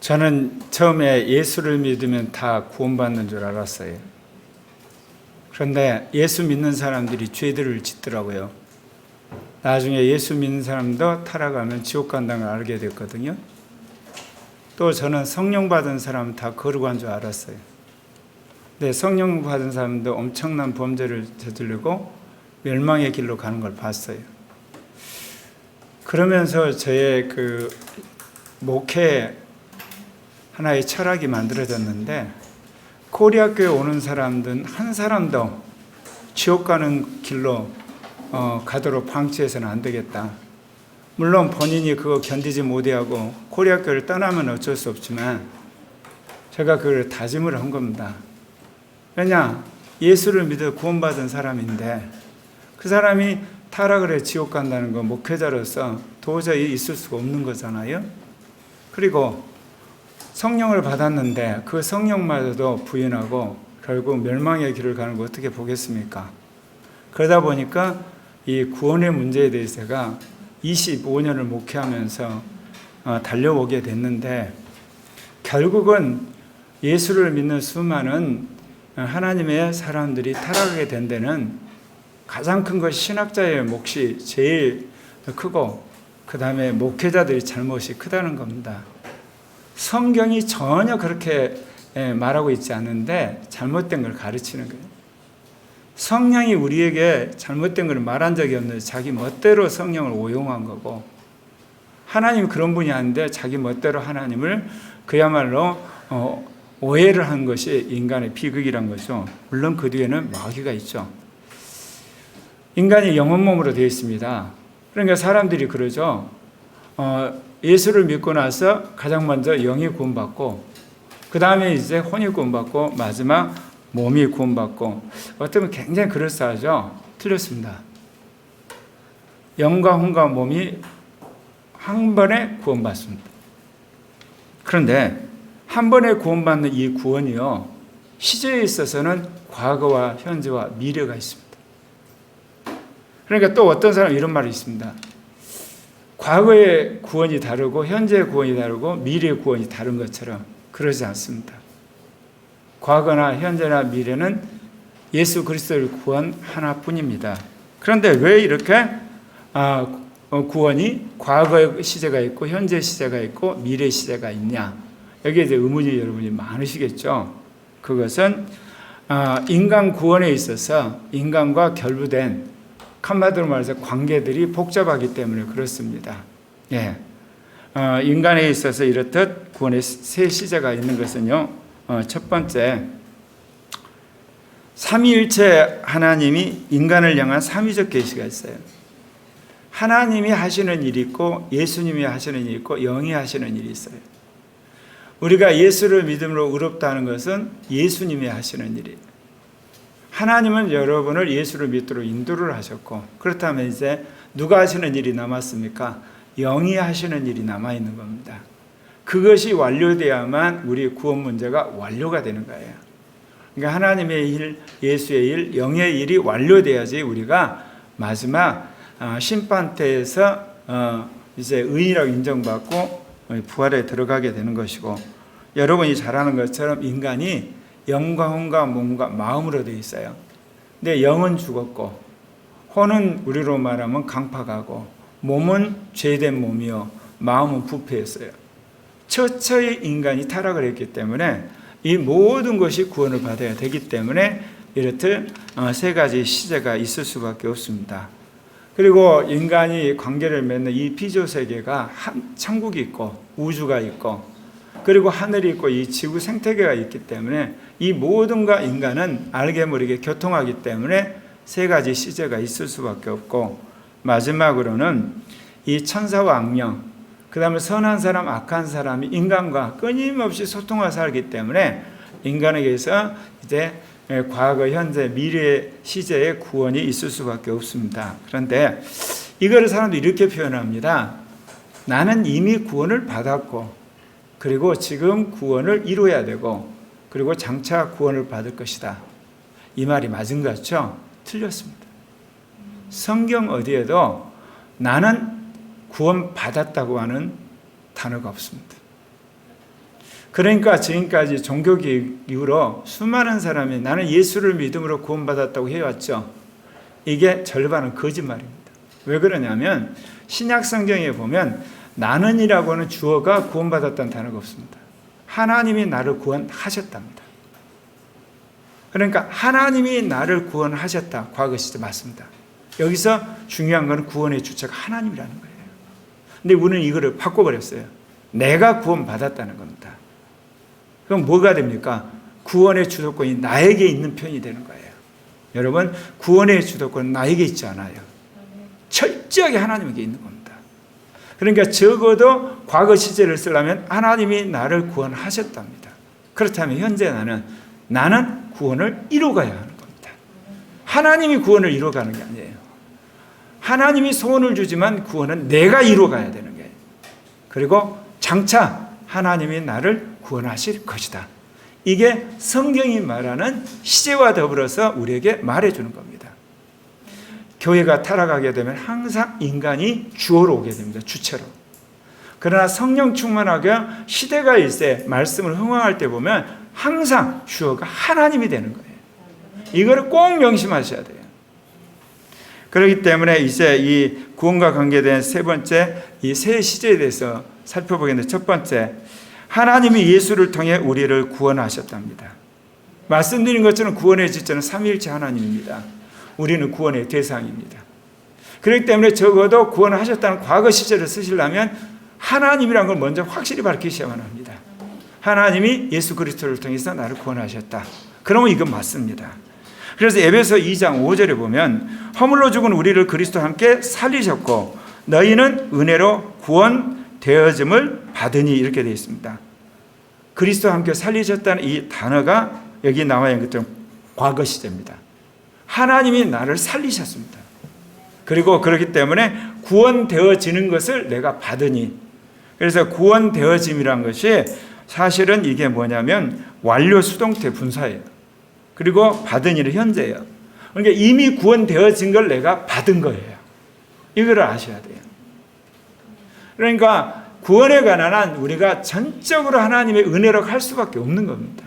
저는 처음에 예수를 믿으면 다 구원받는 줄 알았어요. 그런데 예수 믿는 사람들이 죄들을 짓더라고요. 나중에 예수 믿는 사람도 타락하면 지옥 간다는 걸 알게 됐거든요. 또 저는 성령 받은 사람은 다 거룩한 줄 알았어요. 근데 성령 받은 사람도 엄청난 범죄를 저지르고 멸망의 길로 가는 걸 봤어요. 그러면서 저의 목회 하나의 철학이 만들어졌는데, 코리아교회 오는 사람들은 한 사람도 지옥 가는 길로 가도록 방치해서는 안 되겠다. 물론 본인이 그거 견디지 못하고 코리아교회를 떠나면 어쩔 수 없지만 제가 그걸 다짐을 한 겁니다. 왜냐? 예수를 믿어 구원받은 사람인데 그 사람이 타락을 해 지옥 간다는 건 목회자로서 도저히 있을 수가 없는 거잖아요. 그리고 성령을 받았는데 그 성령마저도 부인하고 결국 멸망의 길을 가는 거 어떻게 보겠습니까? 그러다 보니까 이 구원의 문제에 대해서 제가 25년을 목회하면서 달려오게 됐는데, 결국은 예수를 믿는 수많은 하나님의 사람들이 타락하게 된 데는 가장 큰 것이 신학자의 몫이 제일 크고, 그 다음에 목회자들의 잘못이 크다는 겁니다. 성경이 전혀 그렇게 말하고 있지 않은데 잘못된 걸 가르치는 거예요. 성령이 우리에게 잘못된 걸 말한 적이 없는데 자기 멋대로 성령을 오용한 거고, 하나님 그런 분이 아닌데 자기 멋대로 하나님을 그야말로 오해를 한 것이 인간의 비극이란 거죠. 물론 그 뒤에는 마귀가 있죠. 인간이 영혼 몸으로 되어 있습니다. 그러니까 사람들이 그러죠. 예수를 믿고 나서 가장 먼저 영이 구원받고, 그 다음에 이제 혼이 구원받고, 마지막 몸이 구원받고. 어쩌면 굉장히 그럴싸하죠? 틀렸습니다. 영과 혼과 몸이 한 번에 구원받습니다. 그런데 한 번에 구원받는 이 구원이요, 시제에 있어서는 과거와 현재와 미래가 있습니다. 그러니까 또 어떤 사람은 이런 말이 있습니다. 과거의 구원이 다르고 현재의 구원이 다르고 미래의 구원이 다른 것처럼, 그러지 않습니다. 과거나 현재나 미래는 예수 그리스도의 구원 하나뿐입니다. 그런데 왜 이렇게 구원이 과거의 시제가 있고 현재 시제가 있고 미래 시제가 있냐? 여기에 이제 의문이 여러분이 많으시겠죠. 그것은 인간 구원에 있어서 인간과 결부된, 한마디로 말해서 관계들이 복잡하기 때문에 그렇습니다. 예. 인간에 있어서 이렇듯 구원의 세 시제가 있는 것은요, 첫 번째, 삼위일체 하나님이 인간을 향한 삼위적 계시가 있어요. 하나님이 하시는 일이 있고 예수님이 하시는 일이 있고 영이 하시는 일이 있어요. 우리가 예수를 믿음으로 의롭다는 것은 예수님이 하시는 일이에요. 하나님은 여러분을 예수를 믿도록 인도를 하셨고, 그렇다면 이제 누가 하시는 일이 남았습니까? 영이 하시는 일이 남아있는 겁니다. 그것이 완료돼야만 우리 구원 문제가 완료가 되는 거예요. 그러니까 하나님의 일, 예수의 일, 영의 일이 완료돼야지 우리가 마지막 심판대에서 이제 의인이라고 인정받고 부활에 들어가게 되는 것이고, 여러분이 잘 아는 것처럼 인간이 영과 혼과 몸과 마음으로 되어 있어요. 근데 영은 죽었고 혼은 우리로 말하면 강팍하고 몸은 죄된 몸이요 마음은 부패했어요. 처처의 인간이 타락을 했기 때문에 이 모든 것이 구원을 받아야 되기 때문에 이렇듯 세 가지 시제가 있을 수밖에 없습니다. 그리고 인간이 관계를 맺는 이 피조세계가 천국이 있고 우주가 있고 그리고 하늘이 있고 이 지구 생태계가 있기 때문에 이 모든과 인간은 알게 모르게 교통하기 때문에 세 가지 시제가 있을 수밖에 없고, 마지막으로는 이 천사와 악령, 그 다음에 선한 사람, 악한 사람이 인간과 끊임없이 소통하며 살기 때문에 인간에게서 이제 과거, 현재, 미래 시제의 구원이 있을 수밖에 없습니다. 그런데 이거를 사람들이 이렇게 표현합니다. 나는 이미 구원을 받았고 그리고 지금 구원을 이루어야 되고 그리고 장차 구원을 받을 것이다. 이 말이 맞은 것 같죠? 틀렸습니다. 성경 어디에도 나는 구원 받았다고 하는 단어가 없습니다. 그러니까 지금까지 종교개혁 이후로 수많은 사람이 나는 예수를 믿음으로 구원받았다고 해왔죠. 이게 절반은 거짓말입니다. 왜 그러냐면 신약 성경에 보면 나는이라고 하는 주어가 구원받았다는 단어가 없습니다. 하나님이 나를 구원하셨답니다. 그러니까 하나님이 나를 구원하셨다. 과거 시제 맞습니다. 여기서 중요한 것은 구원의 주체가 하나님이라는 거예요. 근데 우리는 이거를 바꿔버렸어요. 내가 구원받았다는 겁니다. 그럼 뭐가 됩니까? 구원의 주도권이 나에게 있는 편이 되는 거예요. 여러분, 구원의 주도권은 나에게 있지 않아요. 철저하게 하나님에게 있는 겁니다. 그러니까 적어도 과거 시제를 쓰려면 하나님이 나를 구원하셨답니다. 그렇다면 현재 나는 구원을 이루어가야 하는 겁니다. 하나님이 구원을 이루어가는 게 아니에요. 하나님이 소원을 주지만 구원은 내가 이루어가야 되는 거예요. 그리고 장차 하나님이 나를 구원하실 것이다. 이게 성경이 말하는 시제와 더불어서 우리에게 말해주는 겁니다. 교회가 타락하게 되면 항상 인간이 주어로 오게 됩니다. 주체로. 그러나 성령 충만하게 시대가 일세 말씀을 흥황할 때 보면 항상 주어가 하나님이 되는 거예요. 이거를 꼭 명심하셔야 돼요. 그렇기 때문에 이제 이 구원과 관계된 세 번째 이 세 시제에 대해서 살펴보겠는데, 첫 번째, 하나님이 예수를 통해 우리를 구원하셨답니다. 말씀드린 것처럼 구원의 지체는 삼위일체 하나님입니다. 우리는 구원의 대상입니다. 그렇기 때문에 적어도 구원하셨다는 과거 시제를 쓰시려면 하나님이라는 걸 먼저 확실히 밝히셔야만 합니다. 하나님이 예수 그리스도를 통해서 나를 구원하셨다. 그러면 이건 맞습니다. 그래서 에베소 2장 5절에 보면 허물로 죽은 우리를 그리스도와 함께 살리셨고 너희는 은혜로 구원되어짐을 받으니, 이렇게 되어 있습니다. 그리스도와 함께 살리셨다는 이 단어가 여기 나와 있는 것처럼 과거 시제입니다. 하나님이 나를 살리셨습니다. 그리고 그렇기 때문에 구원되어지는 것을 내가 받으니, 그래서 구원되어짐이란 것이 사실은 이게 뭐냐면 완료 수동태 분사예요. 그리고 받으니는 현재예요. 그러니까 이미 구원되어진 걸 내가 받은 거예요. 이거를 아셔야 돼요. 그러니까 구원에 관한 한 우리가 전적으로 하나님의 은혜로 할 수밖에 없는 겁니다.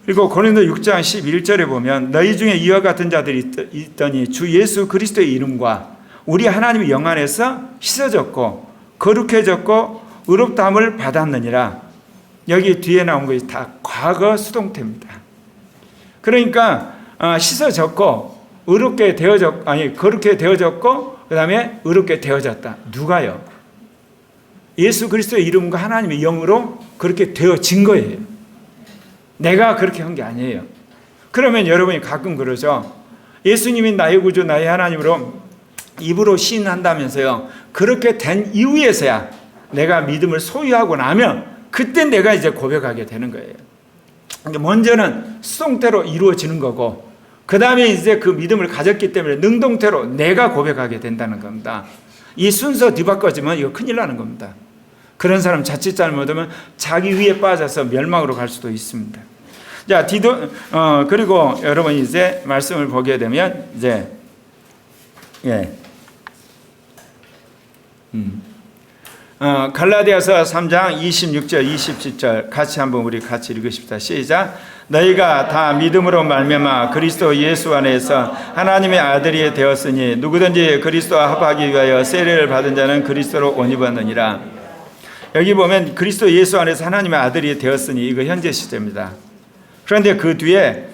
그리고 고린도 6장 11절에 보면 너희 중에 이와 같은 자들이 있더니 주 예수 그리스도의 이름과 우리 하나님의 영 안에서 씻어졌고 거룩해졌고 의롭다함을 받았느니라. 여기 뒤에 나온 것이 다 과거 수동태입니다. 그러니까 씻어졌고 의롭게 거룩게 되어졌고 그 다음에 의롭게 되어졌다. 누가요? 예수 그리스도의 이름과 하나님의 영으로 그렇게 되어진 거예요. 내가 그렇게 한 게 아니에요. 그러면 여러분이 가끔 그러죠. 예수님이 나의 구주 나의 하나님으로 입으로 시인한다면서요. 그렇게 된 이후에서야 내가 믿음을 소유하고 나면 그때 내가 이제 고백하게 되는 거예요. 먼저는 수동태로 이루어지는 거고 그 다음에 이제 그 믿음을 가졌기 때문에 능동태로 내가 고백하게 된다는 겁니다. 이 순서 뒤바꿔지면 이거 큰일 나는 겁니다. 그런 사람 자칫 잘못하면 자기 위에 빠져서 멸망으로 갈 수도 있습니다. 자, 그리고 여러분 이제 말씀을 보게 되면 이제 갈라디아서 3장 26절 27절 같이 한번 우리 같이 읽으십시다. 시작. 너희가 다 믿음으로 말미암아 그리스도 예수 안에서 하나님의 아들이 되었으니 누구든지 그리스도와 합하기 위하여 세례를 받은 자는 그리스도로 옷 입었느니라. 여기 보면 그리스도 예수 안에서 하나님의 아들이 되었으니 이거 현재 시제입니다. 그런데 그 뒤에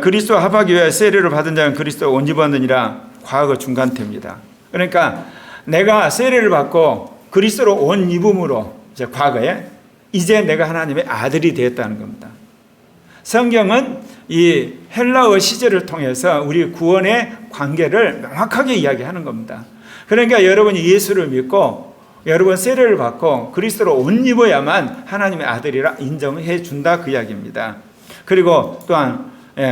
그리스도와 합하기 위하여 세례를 받은 자는 그리스도로 옷 입었느니라. 과거 중간태입니다. 그러니까 내가 세례를 받고 그리스도로 옷 입음으로 이제 과거에 이제 내가 하나님의 아들이 되었다는 겁니다. 성경은 이 헬라어 시제를 통해서 우리 구원의 관계를 명확하게 이야기하는 겁니다. 그러니까 여러분이 예수를 믿고 여러분 세례를 받고 그리스도로 옷 입어야만 하나님의 아들이라 인정해 준다 그 이야기입니다. 그리고 또한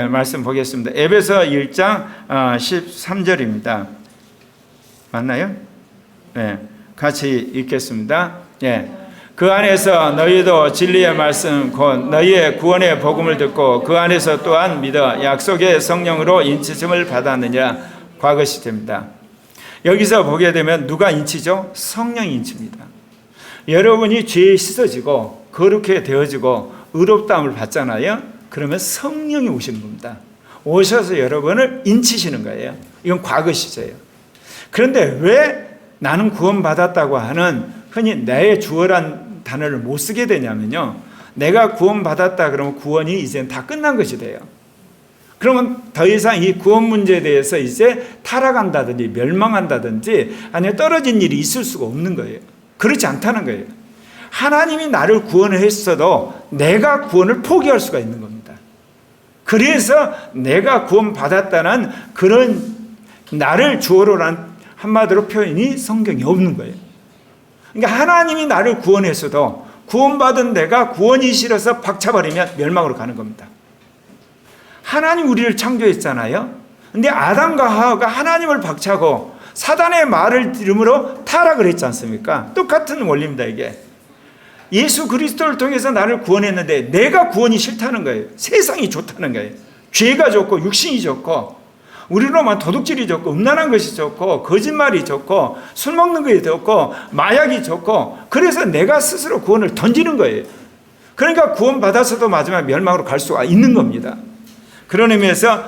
말씀 보겠습니다. 에베소 1장 13절입니다. 맞나요? 네, 같이 읽겠습니다. 그 안에서 너희도 진리의 말씀 곧 너희의 구원의 복음을 듣고 그 안에서 또한 믿어 약속의 성령으로 인치심을 받았느냐. 과거 시제입니다. 여기서 보게 되면 누가 인치죠? 성령이 인치입니다. 여러분이 죄에 씻어지고 거룩해 되어지고 의롭다함을 받잖아요. 그러면 성령이 오시는 겁니다. 오셔서 여러분을 인치시는 거예요. 이건 과거 시제예요. 그런데 왜 나는 구원받았다고 하는 흔히 나의 주어란 단어를 못 쓰게 되냐면요. 내가 구원받았다 그러면 구원이 이제는 다 끝난 것이 돼요. 그러면 더 이상 이 구원 문제에 대해서 이제 타락한다든지 멸망한다든지 아니면 떨어진 일이 있을 수가 없는 거예요. 그렇지 않다는 거예요. 하나님이 나를 구원을 했어도 내가 구원을 포기할 수가 있는 겁니다. 그래서 내가 구원받았다는 그런 나를 주어로 한 한마디로 표현이 성경에 없는 거예요. 그러니까 하나님이 나를 구원했어도 구원받은 내가 구원이 싫어서 박차버리면 멸망으로 가는 겁니다. 하나님 우리를 창조했잖아요. 근데 아담과 하와가 하나님을 박차고 사단의 말을 들음으로 타락을 했지 않습니까? 똑같은 원리입니다, 이게. 예수 그리스도를 통해서 나를 구원했는데 내가 구원이 싫다는 거예요. 세상이 좋다는 거예요. 죄가 좋고 육신이 좋고 우리로만 도둑질이 좋고 음란한 것이 좋고 거짓말이 좋고 술 먹는 것이 좋고 마약이 좋고 그래서 내가 스스로 구원을 던지는 거예요. 그러니까 구원받아서도 마지막 멸망으로 갈 수가 있는 겁니다. 그런 의미에서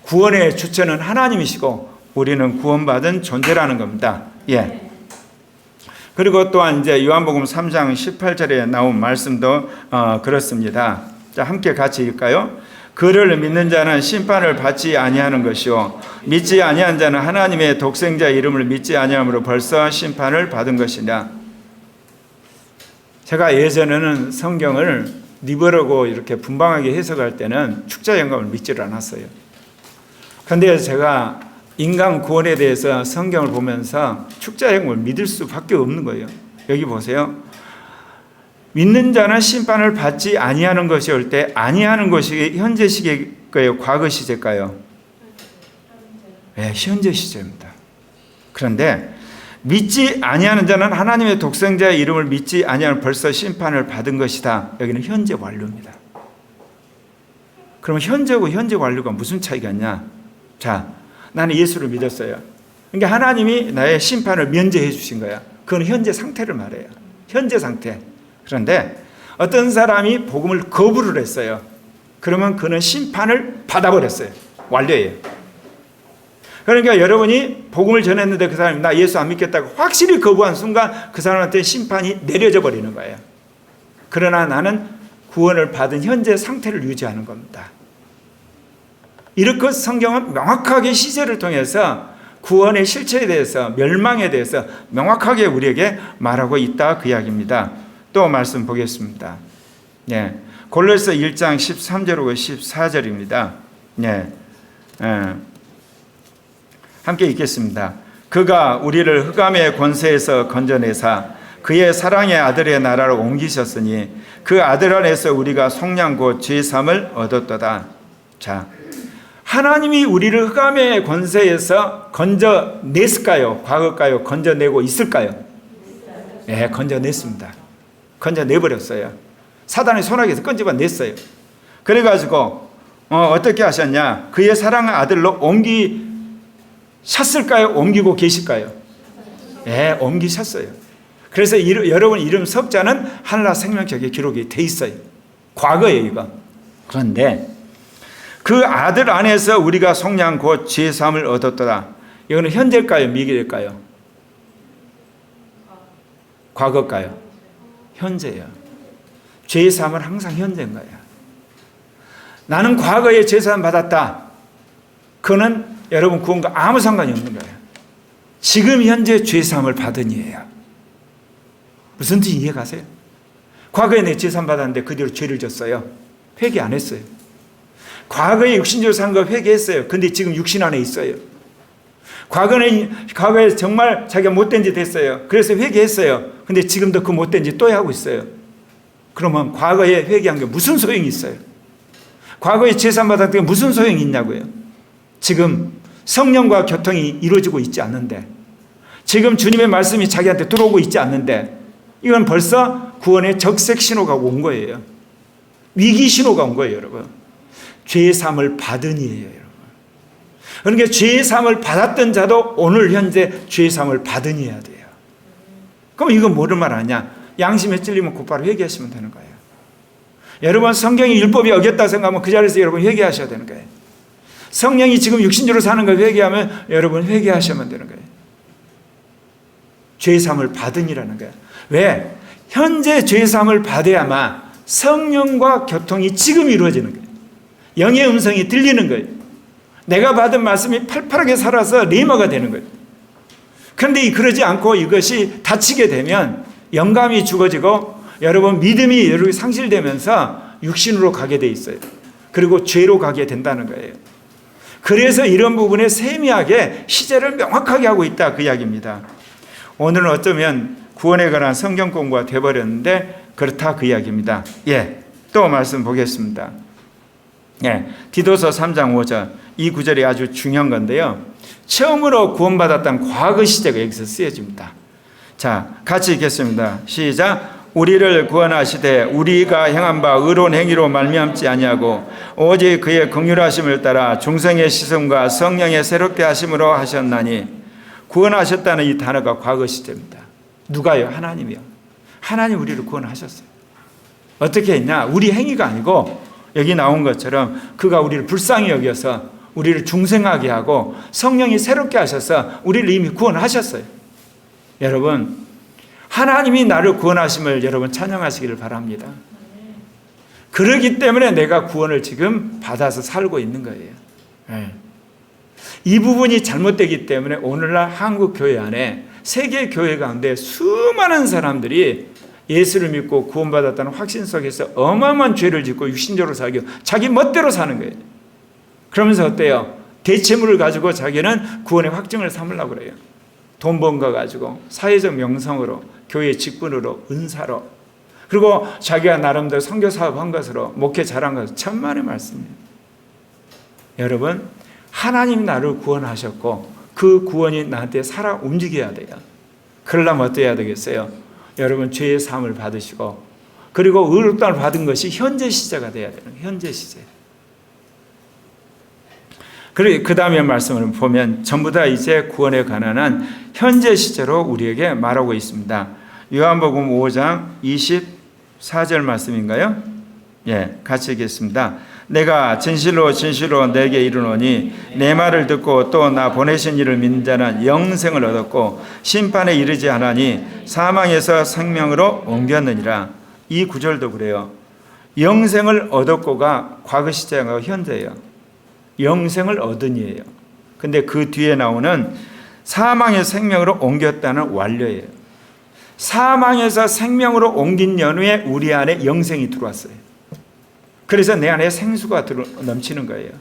구원의 주체는 하나님이시고 우리는 구원받은 존재라는 겁니다. 예. 그리고 또한 이제 요한복음 3장 18절에 나온 말씀도 그렇습니다. 자, 함께 같이 읽을까요? 그를 믿는 자는 심판을 받지 아니하는 것이요 믿지 아니한 자는 하나님의 독생자 이름을 믿지 아니함으로 벌써 심판을 받은 것이냐. 제가 예전에는 성경을 리버러고 이렇게 분방하게 해석할 때는 축자 영감을 믿지를 않았어요. 그런데 제가 인간 구원에 대해서 성경을 보면서 축자 영감을 믿을 수밖에 없는 거예요. 여기 보세요. 믿는 자는 심판을 받지 아니하는 것이 올 때 아니하는 것이 현재 시제일까요? 과거 시제일까요? 네, 현재 시제입니다. 그런데 믿지 아니하는 자는 하나님의 독생자의 이름을 믿지 아니하면 벌써 심판을 받은 것이다. 여기는 현재 완료입니다. 그럼 현재고 현재 완료가 무슨 차이가 있냐? 자, 나는 예수를 믿었어요. 그러니까 하나님이 나의 심판을 면제해 주신 거야. 그건 현재 상태를 말해요. 현재 상태. 그런데 어떤 사람이 복음을 거부를 했어요. 그러면 그는 심판을 받아버렸어요. 완료예요. 그러니까 여러분이 복음을 전했는데 그 사람이 나 예수 안 믿겠다고 확실히 거부한 순간 그 사람한테 심판이 내려져 버리는 거예요. 그러나 나는 구원을 받은 현재 상태를 유지하는 겁니다. 이렇게 성경은 명확하게 시제를 통해서 구원의 실체에 대해서 멸망에 대해서 명확하게 우리에게 말하고 있다 그 이야기입니다. 또 말씀 보겠습니다. 예. 골로새 1장 13절로 14절입니다. 예. 함께 읽겠습니다. 그가 우리를 흑암의 권세에서 건져내사 그의 사랑의 아들의 나라로 옮기셨으니 그 아들 안에서 우리가 속량 곧 죄사함을 얻었도다. 자, 하나님이 우리를 흑암의 권세에서 건져냈을까요? 과거일까요? 건져내고 있을까요? 네, 건져냈습니다. 건져내버렸어요. 사단의 손아귀에서 끄집어냈어요. 그래가지고 어떻게 하셨냐? 그의 사랑의 아들로 옮기셨을까요? 옮기고 계실까요? 네, 옮기셨어요. 그래서 여러분 이름 석자는 하늘나라 생명책에 기록이 돼 있어요. 과거예요, 이거. 그런데 그 아들 안에서 우리가 속량 곧 죄사함을 얻었더라. 이거는 현재일까요? 미래일까요? 과거일까요? 현재예요. 죄사함은 항상 현재인 거예요. 나는 과거에 죄사함 받았다. 그거는 여러분 구원과 아무 상관이 없는 거예요. 지금 현재 죄사함을 받은 이에요. 무슨 뜻인지 이해가세요? 과거에 내 죄사함 받았는데 그 뒤로 죄를 졌어요. 회개 안 했어요. 과거에 육신적으로 산 거 회개했어요. 근데 지금 육신 안에 있어요. 과거에 정말 자기가 못된 짓 했어요. 그래서 회개했어요. 근데 지금도 그 못된 짓 또 하고 있어요. 그러면 과거에 회개한 게 무슨 소용이 있어요? 과거에 제사함 받았던 게 무슨 소용이 있냐고요? 지금 성령과 교통이 이루어지고 있지 않는데, 지금 주님의 말씀이 자기한테 들어오고 있지 않는데, 이건 벌써 구원의 적색 신호가 온 거예요. 위기 신호가 온 거예요, 여러분. 죄사함을 받은 이에요, 여러분. 그러니까 죄사함을 받았던 자도 오늘 현재 죄사함을 받은 이어야 돼요. 그럼 이건 뭐를 말하냐? 양심에 찔리면 곧바로 회개하시면 되는 거예요. 여러분 성경이 율법이 어겼다 생각하면 그 자리에서 여러분 회개하셔야 되는 거예요. 성령이 지금 육신적으로 사는 걸 회개하면 여러분 회개하셔야만 되는 거예요. 죄사함을 받으니라는 거예요. 왜? 현재 죄사함을 받아야만 성령과 교통이 지금 이루어지는 거예요. 영의 음성이 들리는 거예요. 내가 받은 말씀이 팔팔하게 살아서 레마가 되는 거예요. 그런데 그러지 않고 이것이 닫히게 되면 영감이 죽어지고 여러분 믿음이 여러분 상실되면서 육신으로 가게 돼 있어요. 그리고 죄로 가게 된다는 거예요. 그래서 이런 부분에 세미하게 시제를 명확하게 하고 있다 그 이야기입니다. 오늘은 어쩌면 구원에 관한 성경 공부가 돼버렸는데 그렇다 그 이야기입니다. 또 말씀 보겠습니다. 디도서 3장 5절 이 구절이 아주 중요한 건데요. 처음으로 구원받았던 과거 시제가 여기서 쓰여집니다. 자, 같이 읽겠습니다. 시작. 우리를 구원하시되 우리가 행한 바 의로운 행위로 말미암지 아니하고 오직 그의 긍휼하심을 따라 중생의 시선과 성령의 새롭게 하심으로 하셨나니. 구원하셨다는 이 단어가 과거 시제입니다. 누가요? 하나님이요. 하나님 우리를 구원하셨어요. 어떻게 했냐? 우리 행위가 아니고 여기 나온 것처럼 그가 우리를 불쌍히 여겨서 우리를 중생하게 하고 성령이 새롭게 하셔서 우리를 이미 구원하셨어요. 여러분 하나님이 나를 구원하심을 여러분 찬양하시기를 바랍니다. 그렇기 때문에 내가 구원을 지금 받아서 살고 있는 거예요. 이 부분이 잘못되기 때문에 오늘날 한국 교회 안에 세계 교회 가운데 수많은 사람들이 예수를 믿고 구원받았다는 확신 속에서 어마어마한 죄를 짓고 육신적으로 살고 자기 멋대로 사는 거예요. 그러면서 어때요? 대체물을 가지고 자기는 구원의 확증을 삼으려고 그래요. 돈 번 거 가지고 사회적 명성으로 교회 직분으로 은사로 그리고 자기가 나름대로 선교 사업한 것으로 목회 잘한 것으로 천만의 말씀이에요. 여러분 하나님이 나를 구원하셨고 그 구원이 나한테 살아 움직여야 돼요. 그러려면 어떠해야 되겠어요? 여러분 죄의 사함을 받으시고 그리고 의롭다를 받은 것이 현재 시제가 돼야 되는 거예요. 현재 시제. 그리고 그 다음에 말씀을 보면 전부 다 이제 구원에 관한 현재 시제로 우리에게 말하고 있습니다. 요한복음 5장 24절 말씀인가요? 같이 읽겠습니다. 내가 진실로 진실로 내게 이르노니 내 말을 듣고 또 나 보내신 이를 믿는 자는 영생을 얻었고 심판에 이르지 않으니 사망에서 생명으로 옮겼느니라. 이 구절도 그래요. 영생을 얻었고가 과거 시제가 현재예요. 영생을 얻으니예요. 근데 그 뒤에 나오는 사망의 생명으로 옮겼다는 완료예요. 사망에서 생명으로 옮긴 연후에 우리 안에 영생이 들어왔어요. 그래서 내 안에 생수가 넘치는 거예요.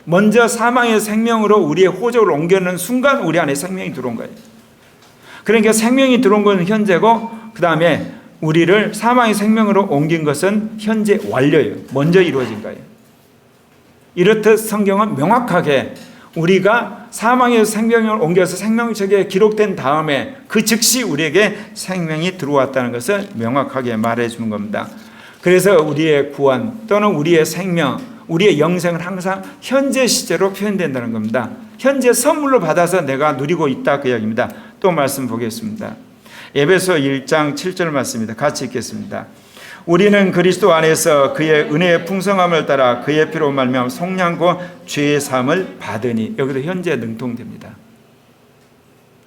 먼저 사망의 생명으로 우리의 호적을 옮겨놓는 순간 우리 안에 생명이 들어온 거예요. 그러니까 생명이 들어온 것은 현재고 그 다음에 우리를 사망의 생명으로 옮긴 것은 현재 완료예요. 먼저 이루어진 거예요. 이렇듯 성경은 명확하게 우리가 사망에서 생명을 옮겨서 생명책에 기록된 다음에 그 즉시 우리에게 생명이 들어왔다는 것을 명확하게 말해주는 겁니다. 그래서 우리의 구원 또는 우리의 생명, 우리의 영생은 항상 현재 시제로 표현된다는 겁니다. 현재 선물로 받아서 내가 누리고 있다 그 이야기입니다. 또 말씀 보겠습니다. 에베소 1장 7절 말씀입니다. 같이 읽겠습니다. 우리는 그리스도 안에서 그의 은혜의 풍성함을 따라 그의 피로 말미암아 속량과 죄의 사함을 받으니. 여기도 현재 능통됩니다.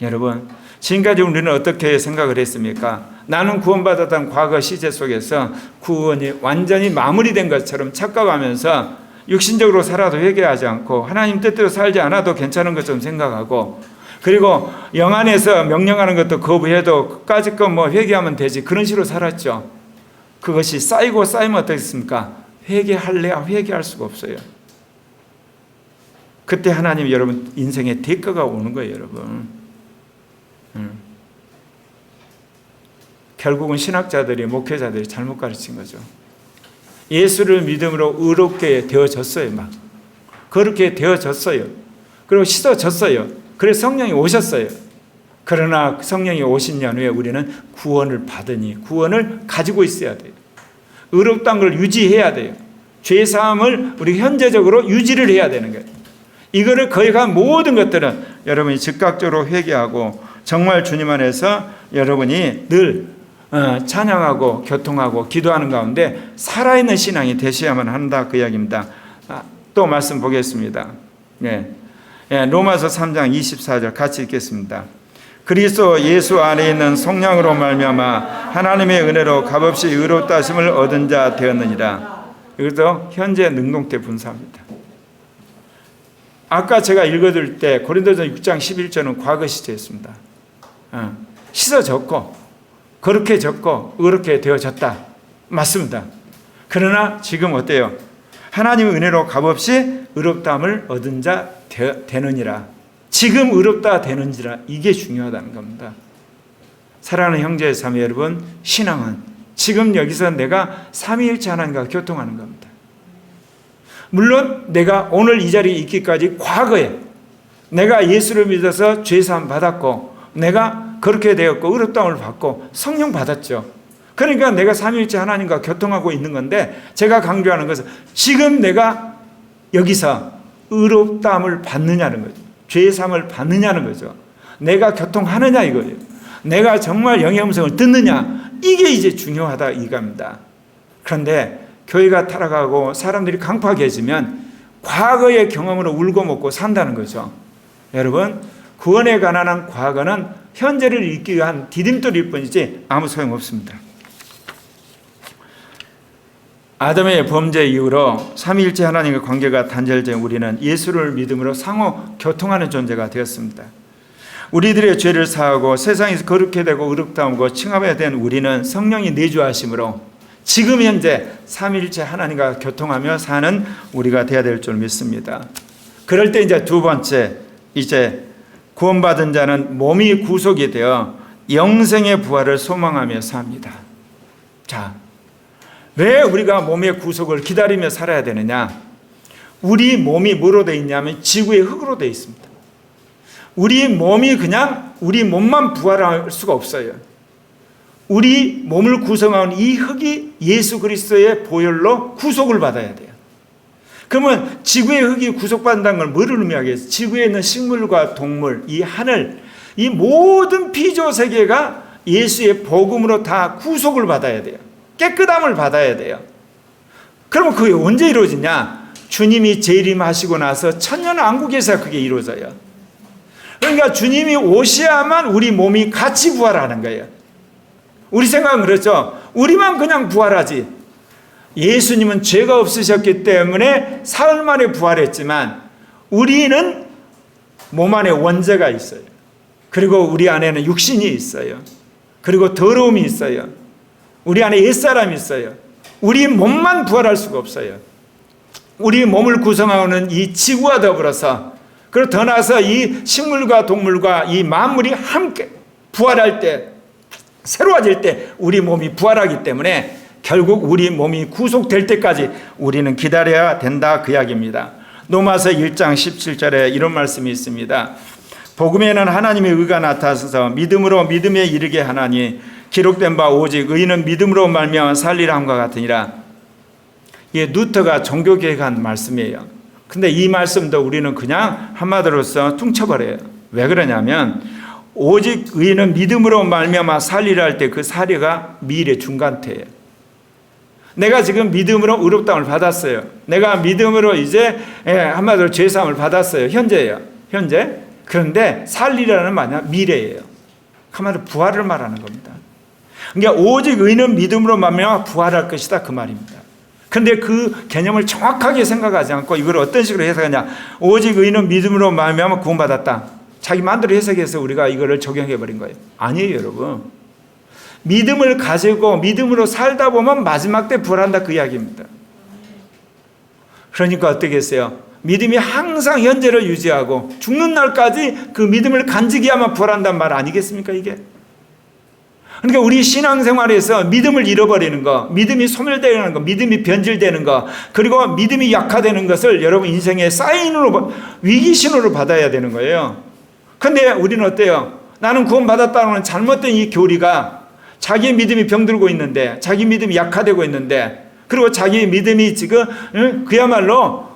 여러분 지금까지 우리는 어떻게 생각을 했습니까? 나는 구원받았던 과거 시제 속에서 구원이 완전히 마무리된 것처럼 착각하면서 육신적으로 살아도 회개하지 않고 하나님 뜻대로 살지 않아도 괜찮은 것처럼 생각하고 그리고 영 안에서 명령하는 것도 거부해도 끝까지 거 뭐 회개하면 되지 그런 식으로 살았죠. 그것이 쌓이고 쌓이면 어떻겠습니까? 회개할래야 회개할 수가 없어요. 그때 하나님 여러분 인생의 대가가 오는 거예요. 여러분 결국은 신학자들이 목회자들이 잘못 가르친 거죠. 예수를 믿음으로 의롭게 되어졌어요. 막 그렇게 되어졌어요. 그리고 씻어졌어요. 그래서 성령이 오셨어요. 그러나 성령이 오신 연후에 우리는 구원을 받으니 구원을 가지고 있어야 돼요. 의롭다는 걸 유지해야 돼요. 죄사함을 우리 현재적으로 유지를 해야 되는 거예요. 이거를 거역한 모든 것들은 여러분이 즉각적으로 회개하고 정말 주님 안에서 여러분이 늘 찬양하고 교통하고 기도하는 가운데 살아있는 신앙이 되셔야만 한다 그 이야기입니다. 또 말씀 보겠습니다. 로마서 3장 24절 같이 읽겠습니다. 그리스도 예수 안에 있는 성령으로 말미암아 하나님의 은혜로 값없이 의롭다 하심을 얻은 자 되었느니라. 이것도 현재 능동태 분사입니다. 아까 제가 읽어드릴 때 고린도서 6장 11절은 과거 시제였습니다. 씻어졌고 그렇게 졌고 의롭게 되어졌다. 맞습니다. 그러나 지금 어때요? 하나님의 은혜로 값없이 의롭다함을 얻은 자 되느니라. 지금 의롭다 되는지라. 이게 중요하다는 겁니다. 사랑하는 형제 자매 여러분, 신앙은 지금 여기서 내가 삼위일체 하나님과 교통하는 겁니다. 물론 내가 오늘 이 자리에 있기까지 과거에 내가 예수를 믿어서 죄사함 받았고 내가 그렇게 되었고 의롭다함을 받고 성령 받았죠. 그러니까 내가 삼위일체 하나님과 교통하고 있는 건데, 제가 강조하는 것은 지금 내가 여기서 의롭다함을 받느냐는 거죠. 죄사함을 받느냐는 거죠. 내가 교통하느냐 이거예요. 내가 정말 영의 음성을 듣느냐, 이게 이제 중요하다 이겁니다. 그런데 교회가 타락하고 사람들이 강팍해지면 과거의 경험으로 울고 먹고 산다는 거죠. 여러분, 구원에 관한 과거는 현재를 읽기 위한 디딤돌일 뿐이지 아무 소용없습니다. 아담의 범죄 이후로 삼위일체 하나님과 관계가 단절된 우리는 예수를 믿음으로 상호 교통하는 존재가 되었습니다. 우리들의 죄를 사하고 세상에서 거룩해 되고 의롭다하고 칭함해야 된 우리는 성령이 내주하심으로 지금 현재 삼위일체 하나님과 교통하며 사는 우리가 되어야 될 줄 믿습니다. 그럴 때 이제 두 번째, 이제 구원받은 자는 몸이 구속이 되어 영생의 부활을 소망하며 삽니다. 자, 왜 우리가 몸의 구속을 기다리며 살아야 되느냐? 우리 몸이 뭐로 되어 있냐면 지구의 흙으로 되어 있습니다. 우리 몸이 그냥 우리 몸만 부활할 수가 없어요. 우리 몸을 구성하는 이 흙이 예수 그리스도의 보혈로 구속을 받아야 돼요. 그러면 지구의 흙이 구속받는다는 걸 뭐를 의미하겠어요? 지구에 있는 식물과 동물, 이 하늘, 이 모든 피조 세계가 예수의 복음으로 다 구속을 받아야 돼요. 깨끗함을 받아야 돼요. 그러면 그게 언제 이루어지냐? 주님이 재림하시고 나서 천년왕국에서 그게 이루어져요. 그러니까 주님이 오셔야만 우리 몸이 같이 부활하는 거예요. 우리 생각은 그렇죠. 우리만 그냥 부활하지. 예수님은 죄가 없으셨기 때문에 사흘 만에 부활했지만 우리는 몸 안에 원죄가 있어요. 그리고 우리 안에는 육신이 있어요. 그리고 더러움이 있어요. 우리 안에 옛사람이 있어요. 우리 몸만 부활할 수가 없어요. 우리 몸을 구성하는 이 지구와 더불어서, 그리고 더 나아서 이 식물과 동물과 이 만물이 함께 부활할 때, 새로워질 때 우리 몸이 부활하기 때문에 결국 우리 몸이 구속될 때까지 우리는 기다려야 된다 그 이야기입니다. 로마서 1장 17절에 이런 말씀이 있습니다. 복음에는 하나님의 의가 나타나서 믿음으로 믿음에 이르게 하나니 기록된 바 오직 의인은 믿음으로 말미암아 살리라 함과 같으니라. 이게 루터가 종교개혁한 말씀이에요. 근데 이 말씀도 우리는 그냥 한마디로서 퉁쳐버려요. 왜 그러냐면 오직 의인은 믿음으로 말미암아 살리라 할 때 그 사리가 미래 중간태예요. 내가 지금 믿음으로 의롭다함을 받았어요. 내가 믿음으로 이제 한마디로 죄사함을 받았어요. 현재예요. 현재. 그런데 살리라는 말은 미래예요. 한마디로 부활을 말하는 겁니다. 그러니까 오직 의인은 믿음으로 말미암아 부활할 것이다 그 말입니다. 그런데 그 개념을 정확하게 생각하지 않고 이걸 어떤 식으로 해석하냐? 오직 의인은 믿음으로 말미암아 구원받았다. 자기 마음대로 해석해서 우리가 이거를 적용해 버린 거예요. 아니에요, 여러분. 믿음을 가지고 믿음으로 살다 보면 마지막 때 부활한다 그 이야기입니다. 그러니까 어떻게 했어요? 믿음이 항상 현재를 유지하고 죽는 날까지 그 믿음을 간직해야만 부활한다는 말 아니겠습니까 이게? 그러니까 우리 신앙생활에서 믿음을 잃어버리는 거, 믿음이 소멸되는 거, 믿음이 변질되는 거, 그리고 믿음이 약화되는 것을 여러분 인생의 사인으로, 위기신호로 받아야 되는 거예요. 그런데 우리는 어때요? 나는 구원받았다는 잘못된 이 교리가 자기의 믿음이 병들고 있는데, 자기 믿음이 약화되고 있는데, 그리고 자기 믿음이 지금 그야말로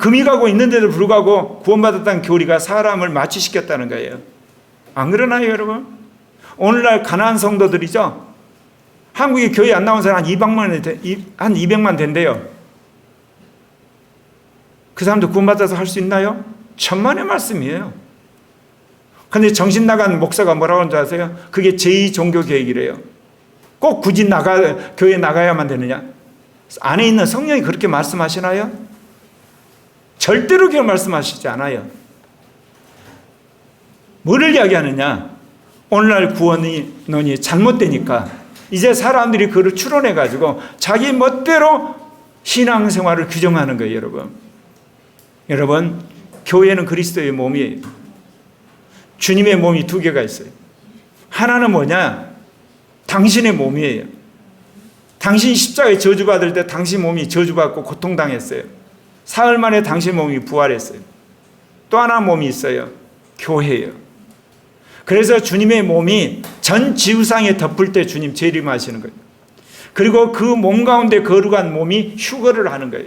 금이 가고 있는데도 불구하고 구원받았다는 교리가 사람을 마취시켰다는 거예요. 안 그러나요 여러분? 오늘날 가난한 성도들이죠. 한국에 교회 안 나온 사람 한 200만 된대요. 그 사람도 구원받아서 할 수 있나요? 천만의 말씀이에요. 근데 정신 나간 목사가 뭐라고 하는지 아세요? 그게 제2종교개혁이래요. 꼭 굳이 교회 나가야만 되느냐? 안에 있는 성령이 그렇게 말씀하시나요? 절대로 그렇게 말씀하시지 않아요. 뭐를 이야기하느냐? 오늘날 구원론이 잘못되니까 이제 사람들이 그걸 추론해가지고 자기 멋대로 신앙생활을 규정하는 거예요, 여러분. 여러분, 교회는 그리스도의 몸이에요. 주님의 몸이 두 개가 있어요. 하나는 뭐냐? 당신의 몸이에요. 당신 십자가에 저주받을 때 당신 몸이 저주받고 고통당했어요. 사흘 만에 당신 몸이 부활했어요. 또 하나 몸이 있어요. 교회예요. 그래서 주님의 몸이 전 지구상에 덮을 때 주님 재림하시는 거예요. 그리고 그 몸 가운데 거룩한 몸이 휴거를 하는 거예요.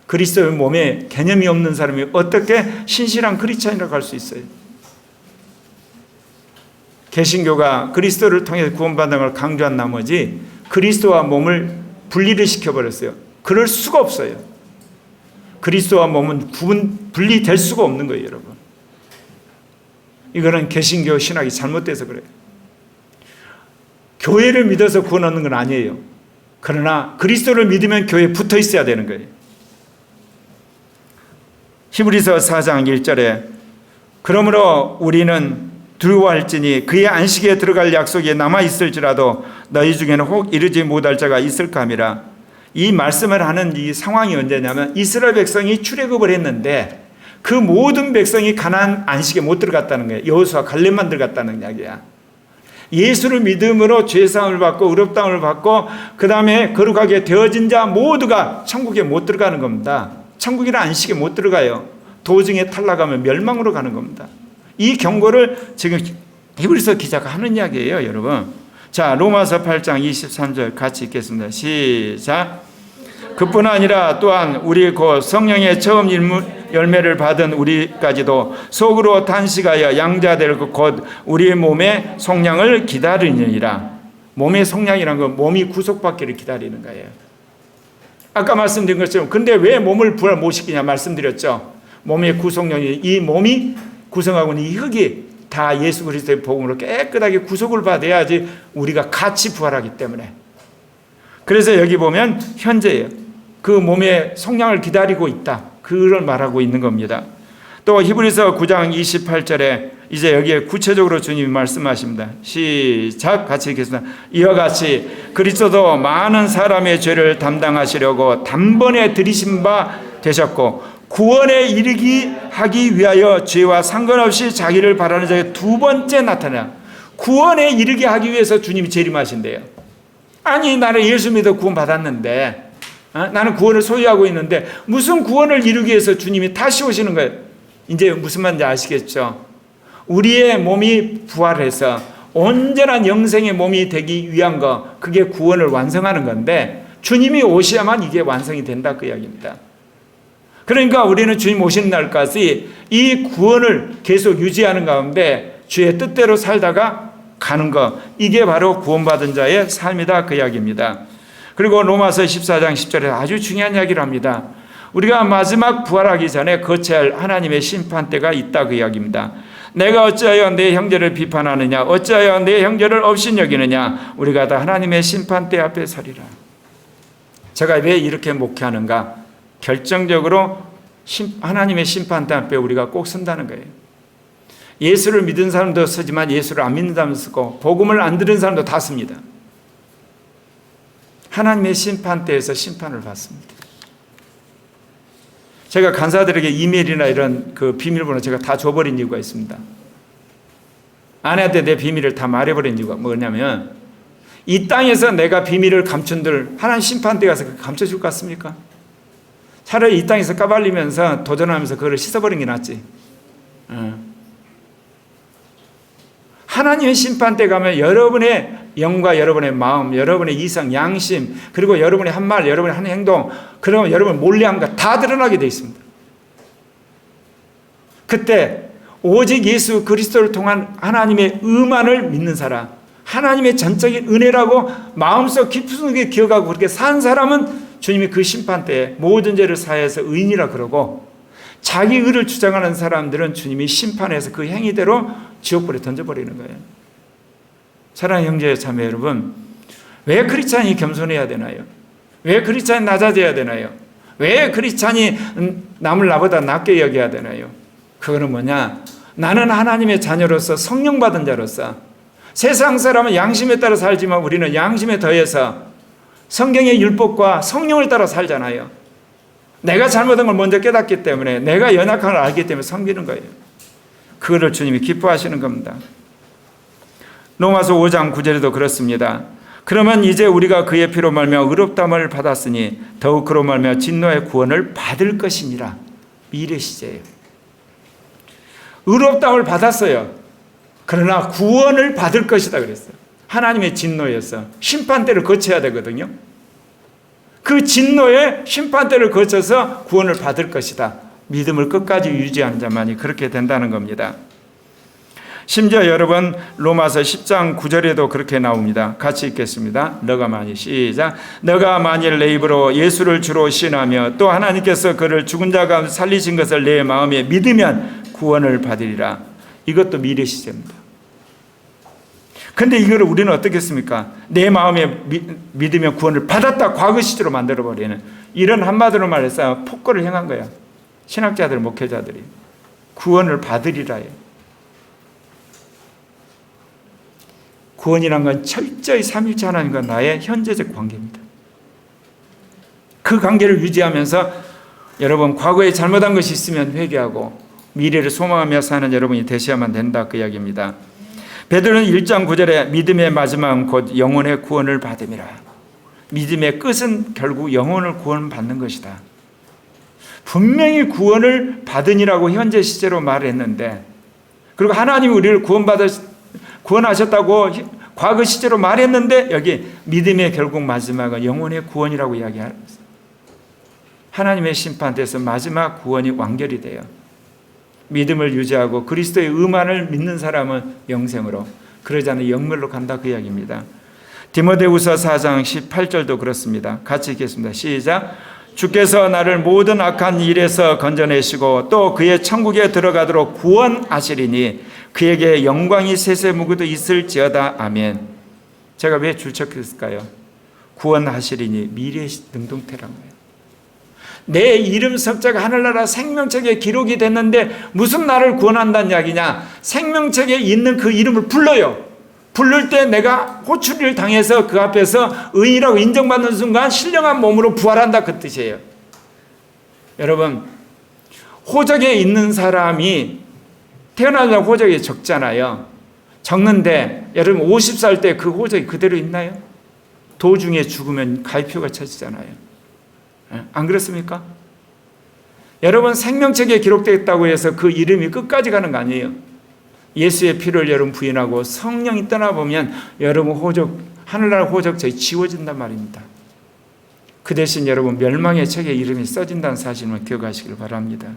그리스도의 몸에 개념이 없는 사람이 어떻게 신실한 크리스찬이라고 할 수 있어요? 개신교가 그리스도를 통해 구원받는 걸 강조한 나머지 그리스도와 몸을 분리를 시켜버렸어요. 그럴 수가 없어요. 그리스도와 몸은 분리될 수가 없는 거예요, 여러분. 이거는 개신교 신학이 잘못돼서 그래요. 교회를 믿어서 구원 얻는 건 아니에요. 그러나 그리스도를 믿으면 교회에 붙어 있어야 되는 거예요. 히브리서 4장 1절에 그러므로 우리는 두려워할지니 그의 안식에 들어갈 약속이 남아있을지라도 너희 중에는 혹 이르지 못할 자가 있을까 함이라. 이 말씀을 하는 이 상황이 언제냐면 이스라엘 백성이 출애굽을 했는데 그 모든 백성이 가나안 안식에 못 들어갔다는 거예요. 여호수아 갈렙만 들어갔다는 이야기야. 예수를 믿음으로 죄사함을 받고 의롭다함을 받고 그 다음에 거룩하게 되어진 자 모두가 천국에 못 들어가는 겁니다. 천국이나 안식에 못 들어가요. 도중에 탈락하면 멸망으로 가는 겁니다. 이 경고를 지금 히브리서 기자가 하는 이야기예요, 여러분. 자, 로마서 8장 23절 같이 읽겠습니다. 시작. 그뿐 아니라 또한 우리 곧 성령의 처음 열매를 받은 우리까지도 속으로 탄식하여 양자될 곧 우리의 몸의 속량을 기다리느니라. 몸의 속량이란 건 몸이 구속받기를 기다리는 거예요. 아까 말씀드린 것처럼 근데 왜 몸을 부활 못 시키냐 말씀드렸죠. 몸의 구속령이 이 몸이 구성하고 있는 이 흙이 다 예수 그리스도의 복음으로 깨끗하게 구속을 받아야지 우리가 같이 부활하기 때문에. 그래서 여기 보면 현재예요. 그 몸의 속량을 기다리고 있다. 그걸 말하고 있는 겁니다. 또 히브리서 9장 28절에 이제 여기에 구체적으로 주님이 말씀하십니다. 시작 같이 읽겠습니다. 이와 같이 그리스도도 많은 사람의 죄를 담당하시려고 단번에 들이신 바 되셨고 구원에 이르기 하기 위하여 죄와 상관없이 자기를 바라는 자에게 두 번째 나타나 구원에 이르게 하기 위해서 주님이 재림하신대요. 아니 나는 예수 믿어 구원 받았는데 나는 구원을 소유하고 있는데 무슨 구원을 이루기 위해서 주님이 다시 오시는 거예요. 이제 무슨 말인지 아시겠죠? 우리의 몸이 부활해서 온전한 영생의 몸이 되기 위한 거 그게 구원을 완성하는 건데 주님이 오셔야만 이게 완성이 된다 그 이야기입니다. 그러니까 우리는 주님 오시는 날까지 이 구원을 계속 유지하는 가운데 주의 뜻대로 살다가 가는 것 이게 바로 구원받은 자의 삶이다 그 이야기입니다. 그리고 로마서 14장 10절에 아주 중요한 이야기를 합니다. 우리가 마지막 부활하기 전에 거쳐야 할 하나님의 심판대가 있다 그 이야기입니다. 내가 어찌하여 내 형제를 비판하느냐 어찌하여 내 형제를 업신여기느냐 우리가 다 하나님의 심판대 앞에 서리라. 제가 왜 이렇게 목회하는가? 결정적으로 하나님의 심판대 앞에 우리가 꼭 선다는 거예요. 예수를 믿은 사람도 쓰지만 예수를 안 믿는 사람도 쓰고 복음을 안 들은 사람도 다 씁니다. 하나님의 심판대에서 심판을 받습니다. 제가 간사들에게 이메일이나 이런 그 비밀번호 제가 다 줘버린 이유가 있습니다. 아내한테 내 비밀을 다 말해버린 이유가 뭐냐면 이 땅에서 내가 비밀을 감춘들 하나님 심판대 가서 감춰줄 것 같습니까? 차라리 이 땅에서 까발리면서 도전하면서 그걸 씻어버리는 게 낫지. 하나님의 심판대 가면 여러분의 영과 여러분의 마음, 여러분의 이성, 양심, 그리고 여러분의 한 말, 여러분의 한 행동, 그러면 여러분 몰래 한 거 다 드러나게 되어 있습니다. 그때 오직 예수 그리스도를 통한 하나님의 의만을 믿는 사람, 하나님의 전적인 은혜라고 마음속 깊숙이 기억하고 그렇게 산 사람은 주님이 그 심판 때에 모든 죄를 사해서 의인이라 그러고, 자기 의를 주장하는 사람들은 주님이 심판해서 그 행위대로 지옥불에 던져버리는 거예요. 사랑하는 형제 자매 여러분, 왜 크리스찬이 겸손해야 되나요? 왜 크리스찬이 낮아져야 되나요? 왜 크리스찬이 남을 나보다 낮게 여겨야 되나요? 그거는 뭐냐? 나는 하나님의 자녀로서 성령 받은 자로서, 세상 사람은 양심에 따라 살지만 우리는 양심에 더해서 성경의 율법과 성령을 따라 살잖아요. 내가 잘못한 걸 먼저 깨닫기 때문에, 내가 연약한 걸 알기 때문에 섬기는 거예요. 그거를 주님이 기뻐하시는 겁니다. 로마서 5장 9절에도 그렇습니다. 그러면 이제 우리가 그의 피로 말미암아 의롭다함을 받았으니 더욱 그로 말미암아 진노의 구원을 받을 것이니라. 미래 시제예요. 의롭다함을 받았어요. 그러나 구원을 받을 것이다 그랬어요. 하나님의 진노에서 심판대를 거쳐야 되거든요. 그 진노의 심판대를 거쳐서 구원을 받을 것이다. 믿음을 끝까지 유지하는 자만이 그렇게 된다는 겁니다. 심지어 여러분 로마서 10장 9절에도 그렇게 나옵니다. 같이 읽겠습니다. 너가 만일 시작. 너가 만일 내 입으로 예수를 주로 신하며 또 하나님께서 그를 죽은 자 가운데 살리신 것을 내 마음에 믿으면 구원을 받으리라. 이것도 미래 시제입니다. 근데 이거를 우리는 어떻게 했습니까? 내 마음에 믿으면 구원을 받았다 과거 시제로 만들어버리는, 이런 한마디로 말해서 폭거를 행한 거야. 신학자들, 목회자들이. 구원을 받으리라요. 구원이란 건 철저히 삼위일체 하나님과 나의 현재적 관계입니다. 그 관계를 유지하면서 여러분 과거에 잘못한 것이 있으면 회개하고 미래를 소망하며 사는 여러분이 되셔야만 된다, 그 이야기입니다. 베드로는 1장 9절에 믿음의 마지막은 곧 영혼의 구원을 받음이라. 믿음의 끝은 결국 영혼을 구원받는 것이다. 분명히 구원을 받으니라고 현재 시제로 말했는데, 그리고 하나님이 우리를 구원하셨다고 과거 시제로 말했는데, 여기 믿음의 결국 마지막은 영혼의 구원이라고 이야기하고 있어요. 하나님의 심판대에서 마지막 구원이 완결이 돼요. 믿음을 유지하고 그리스도의 의만을 믿는 사람은 영생으로, 그러지 않으면 영멸로 간다, 그 이야기입니다. 디모데후서 4장 18절도 그렇습니다. 같이 읽겠습니다. 시작. 주께서 나를 모든 악한 일에서 건져내시고 또 그의 천국에 들어가도록 구원하시리니 그에게 영광이 세세무구도 있을지어다. 아멘. 제가 왜 줄쳤을까요? 구원하시리니 미래 능동태란 거예요. 내 이름 석자가 하늘나라 생명책에 기록이 됐는데 무슨 나를 구원한다는 이야기냐? 생명책에 있는 그 이름을 불러요. 부를 때 내가 호출을 당해서 그 앞에서 의인이라고 인정받는 순간 신령한 몸으로 부활한다, 그 뜻이에요. 여러분, 호적에 있는 사람이 태어나자 호적이 적잖아요. 적는데 여러분 50살 때 그 호적이 그대로 있나요? 도중에 죽으면 가위표가 쳐지잖아요. 안 그렇습니까? 여러분 생명책에 기록되어 해서 그 이름이 끝까지 가는 거 아니에요. 예수의 피를 여러분 부인하고 성령이 떠나보면 여러분 호적, 하늘나라 호적책이 지워진단 말입니다. 그 대신 여러분 멸망의 책에 이름이 써진다는 사실을 기억하시길 바랍니다.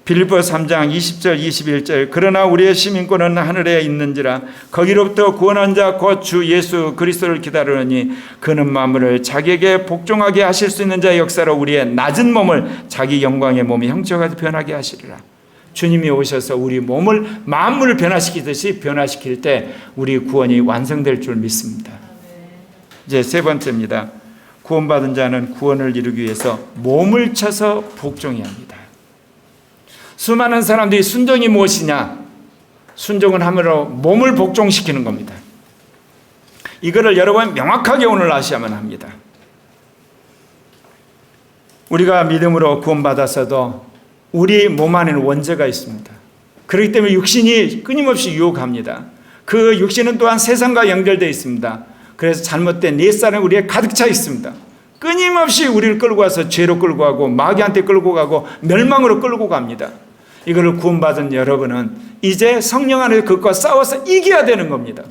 빌립보서 3장 20절 21절 그러나 우리의 시민권은 하늘에 있는지라 거기로부터 구원한 자 곧 주 예수 그리스도를 기다리느니 그는 만물을 자기에게 복종하게 하실 수 있는 자의 역사로 우리의 낮은 몸을 자기 영광의 몸이 형체가 변하게 하시리라. 주님이 오셔서 우리 몸을 만물을 변화시키듯이 변화시킬 때 우리 구원이 완성될 줄 믿습니다. 이제 세 번째입니다. 구원받은 자는 구원을 이루기 위해서 몸을 쳐서 복종해야 합니다. 수많은 사람들이 순종이 무엇이냐? 순종은 함으로 몸을 복종시키는 겁니다. 이거를 여러분 명확하게 오늘 아셔야만 합니다. 우리가 믿음으로 구원받았어도 우리 몸 안에는 원죄가 있습니다. 그렇기 때문에 육신이 끊임없이 유혹합니다. 그 육신은 또한 세상과 연결되어 있습니다. 그래서 잘못된 옛사람이 우리에 가득 차 있습니다. 끊임없이 우리를 끌고 와서 죄로 끌고 가고 마귀한테 끌고 가고 멸망으로 끌고 갑니다. 이거를 구원받은 여러분은 이제 성령 안에서 그것과 싸워서 이겨야 되는 겁니다.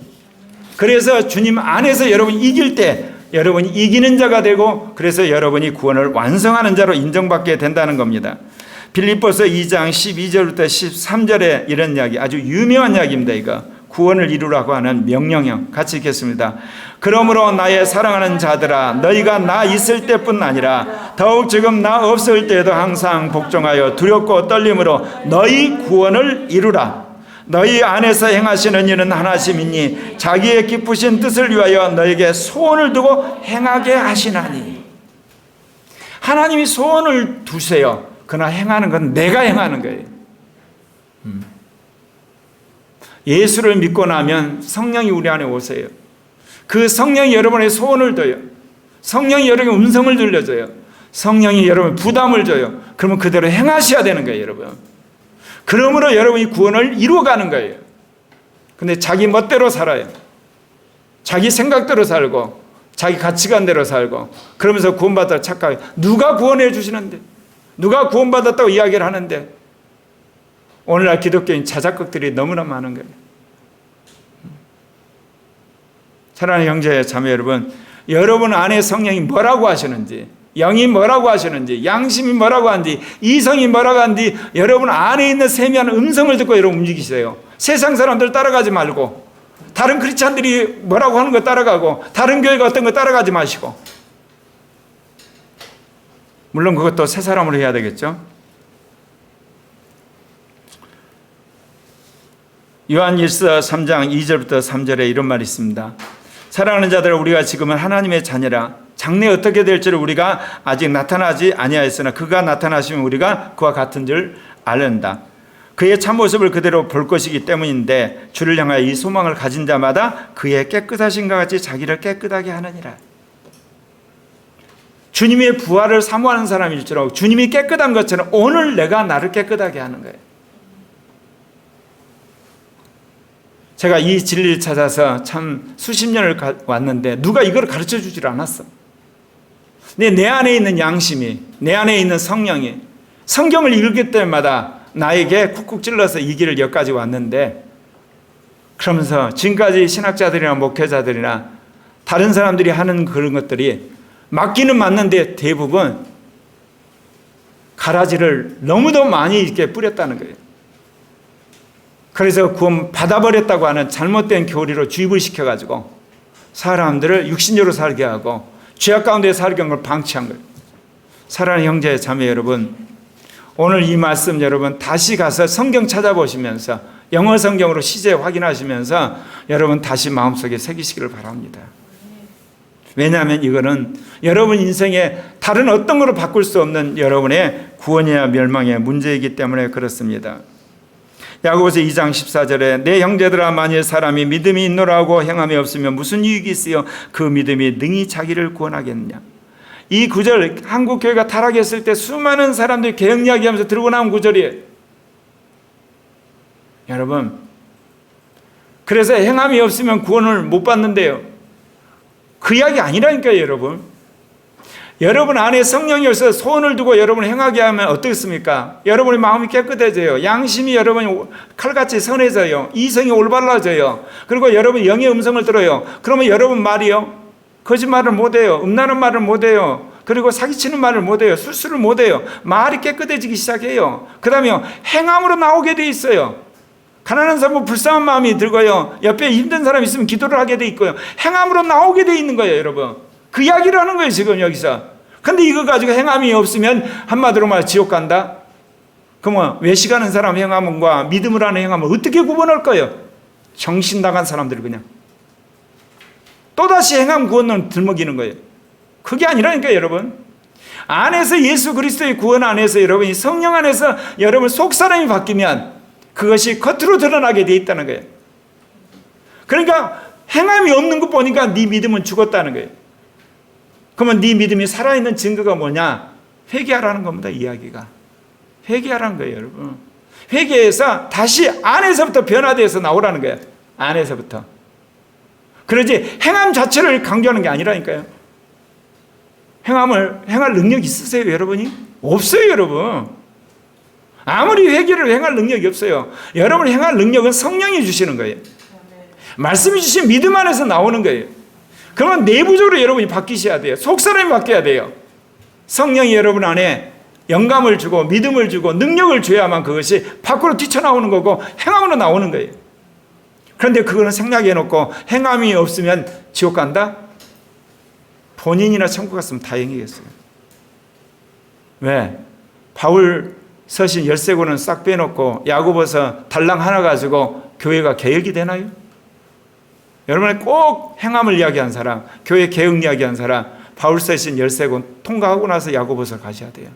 그래서 주님 안에서 여러분 이길 때 여러분이 이기는 자가 되고 그래서 여러분이 구원을 완성하는 자로 인정받게 된다는 겁니다. 빌립보서 2장 12절부터 13절에 이런 이야기, 아주 유명한 이야기입니다. 이거 구원을 이루라고 하는 명령형. 같이 읽겠습니다. 그러므로 나의 사랑하는 자들아, 너희가 나 있을 때뿐 아니라 더욱 지금 나 없을 때에도 항상 복종하여 두렵고 떨림으로 너희 구원을 이루라. 너희 안에서 행하시는 일은 하나심이니 자기의 기쁘신 뜻을 위하여 너에게 소원을 두고 행하게 하시나니. 하나님이 소원을 두세요. 그러나 행하는 건 내가 행하는 거예요. 예수를 믿고 나면 성령이 우리 안에 오세요. 그 성령이 여러분의 소원을 둬요. 성령이 여러분의 음성을 들려줘요. 성령이 여러분 부담을 줘요. 그러면 그대로 행하셔야 되는 거예요, 여러분. 그러므로 여러분이 구원을 이루어가는 거예요. 근데 자기 멋대로 살아요. 자기 생각대로 살고 자기 가치관대로 살고 그러면서 구원받았다고 착각해요. 누가 구원해 주시는데, 누가 구원받았다고 이야기를 하는데, 오늘날 기독교인 자작극들이 너무나 많은 거예요. 사랑하는 형제 자매 여러분, 여러분 안에 성령이 뭐라고 하시는지, 영이 뭐라고 하시는지, 양심이 뭐라고 하는지, 이성이 뭐라고 하는지 여러분 안에 있는 세미한 음성을 듣고 여러분 움직이세요. 세상 사람들 따라가지 말고, 다른 크리스찬들이 뭐라고 하는 거 따라가고, 다른 교회가 어떤 거 따라가지 마시고. 물론 그것도 새 사람으로 해야 되겠죠. 요한일서 3장 2절부터 3절에 이런 말이 있습니다. 사랑하는 자들아, 우리가 지금은 하나님의 자녀라. 장래 어떻게 될지를 우리가 아직 나타나지 아니하였으나 그가 나타나시면 우리가 그와 같은 줄 알는다. 그의 참모습을 그대로 볼 것이기 때문인데 주를 향하여 이 소망을 가진 자마다 그의 깨끗하신과 같이 자기를 깨끗하게 하느니라. 주님의 부활을 사모하는 사람일수록 주님이 깨끗한 것처럼 오늘 내가 나를 깨끗하게 하는 거예요. 제가 이 진리를 찾아서 참 수십 년을 왔는데 누가 이걸 가르쳐 주질 않았어. 근데 내 안에 있는 양심이, 내 안에 있는 성령이 성경을 읽을 때마다 나에게 쿡쿡 찔러서 이 길을 여기까지 왔는데, 그러면서 지금까지 신학자들이나 목회자들이나 다른 사람들이 하는 그런 것들이 맞기는 맞는데 대부분 가라지를 너무도 많이 이렇게 뿌렸다는 거예요. 그래서 구원 받아버렸다고 하는 잘못된 교리로 주입을 시켜가지고 사람들을 육신적으로 살게 하고 죄악 가운데 살게 한 걸 방치한 거예요. 사랑하는 형제 자매 여러분, 오늘 이 말씀 여러분 다시 가서 성경 찾아보시면서 영어 성경으로 시제 확인하시면서 여러분 다시 마음속에 새기시기를 바랍니다. 왜냐하면 이거는 여러분 인생에 다른 어떤 걸로 바꿀 수 없는 여러분의 구원이나 멸망의 문제이기 때문에 그렇습니다. 야고보서 2장 14절에 내 형제들아, 만일 사람이 믿음이 있노라 하고 행함이 없으면 무슨 유익이 있으요? 그 믿음이 능히 자기를 구원하겠느냐. 이 구절, 한국교회가 타락했을 때 수많은 사람들이 개혁 이야기하면서 들고 나온 구절이에요. 여러분, 그래서 행함이 없으면 구원을 못 받는데요, 그 이야기 아니라니까요. 여러분 안에 성령이 있어서 소원을 두고 여러분을 행하게 하면 어떻습니까? 여러분의 마음이 깨끗해져요. 양심이 여러분이 칼같이 선해져요. 이성이 올바라져요. 그리고 여러분 영의 음성을 들어요. 그러면 여러분 말이요, 거짓말을 못해요. 음란한 말을 못해요. 그리고 사기치는 말을 못해요. 술수를 못해요. 말이 깨끗해지기 시작해요. 그 다음에 행함으로 나오게 돼 있어요. 가난한 사람은 불쌍한 마음이 들고요, 옆에 힘든 사람이 있으면 기도를 하게 돼 있고요, 행함으로 나오게 돼 있는 거예요. 여러분, 그 이야기를 하는 거예요 지금 여기서. 근데 이거 가지고 행함이 없으면 한마디로 말해 지옥 간다? 그러면 외식하는 사람 행함과 믿음을 하는 행함을 어떻게 구분할 거예요? 정신 나간 사람들이 그냥 또다시 행함 구원론 들먹이는 거예요. 그게 아니라니까요. 여러분, 안에서 예수 그리스도의 구원 안에서 여러분이 성령 안에서 여러분 속사람이 바뀌면 그것이 겉으로 드러나게 돼 있다는 거예요. 그러니까 행함이 없는 것 보니까 네 믿음은 죽었다는 거예요. 그러면 네 믿음이 살아있는 증거가 뭐냐? 회개하라는 겁니다. 이야기가 회개하라는 거예요. 여러분, 회개해서 다시 안에서부터 변화되어서 나오라는 거예요. 안에서부터. 그러지 행함 자체를 강조하는 게 아니라니까요. 행할 능력 있으세요 여러분이? 없어요 여러분. 아무리 회개를 행할 능력이 없어요. 여러분이 행할 능력은 성령이 주시는 거예요. 말씀이 주신 믿음 안에서 나오는 거예요. 그러면 내부적으로 여러분이 바뀌셔야 돼요. 속사람이 바뀌어야 돼요. 성령이 여러분 안에 영감을 주고 믿음을 주고 능력을 줘야만 그것이 밖으로 뛰쳐나오는 거고 행함으로 나오는 거예요. 그런데 그거는 생략해 놓고 행함이 없으면 지옥 간다? 본인이나 천국 갔으면 다행이겠어요. 왜? 바울 서신 13권은 싹 빼놓고 야고보서 달랑 하나 가지고 교회가 개혁이 되나요? 여러분이 꼭 행함을 이야기한 사람, 교회 개혁 이야기한 사람, 바울 서신 13권 통과하고 나서 야고보서 가셔야 돼요.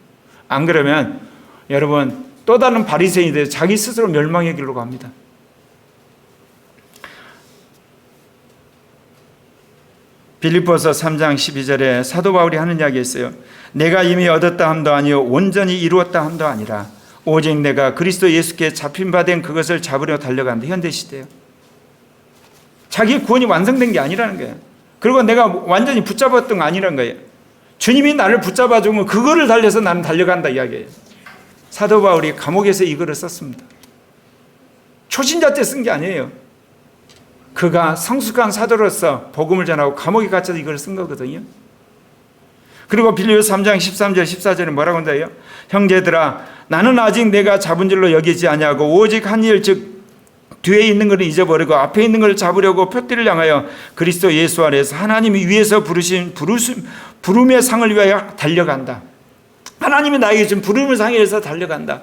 안 그러면 여러분 또 다른 바리새인이 돼서 자기 스스로 멸망의 길로 갑니다. 빌립보서 3장 12절에 사도 바울이 하는 이야기 있어요. 내가 이미 얻었다 함도 아니요 온전히 이루었다 함도 아니라 오직 내가 그리스도 예수께 잡힌 바 된 그것을 잡으려 달려간다. 현대시대요. 자기 구원이 완성된 게 아니라는 거예요. 그리고 내가 완전히 붙잡았던 거 아니라는 거예요. 주님이 나를 붙잡아 주면 그거를 달려서 나는 달려간다 이야기예요. 사도 바울이 감옥에서 이거를 썼습니다. 초신자 때 쓴 게 아니에요. 그가 성숙한 사도로서 복음을 전하고 감옥에 갇혀서 이걸 쓴 거거든요. 그리고 빌립보서 3장 13절 14절에 뭐라고 한다요? 형제들아 나는 아직 내가 잡은 줄로 여기지 아니하고 오직 한 일 즉 뒤에 있는 것을 잊어버리고 앞에 있는 것을 잡으려고 표띠를 향하여 그리스도 예수 안에서 하나님이 위에서 부르신 부름의 상을 위하여 달려간다. 하나님이 나에게 준 부름의 상에 의해서 달려간다.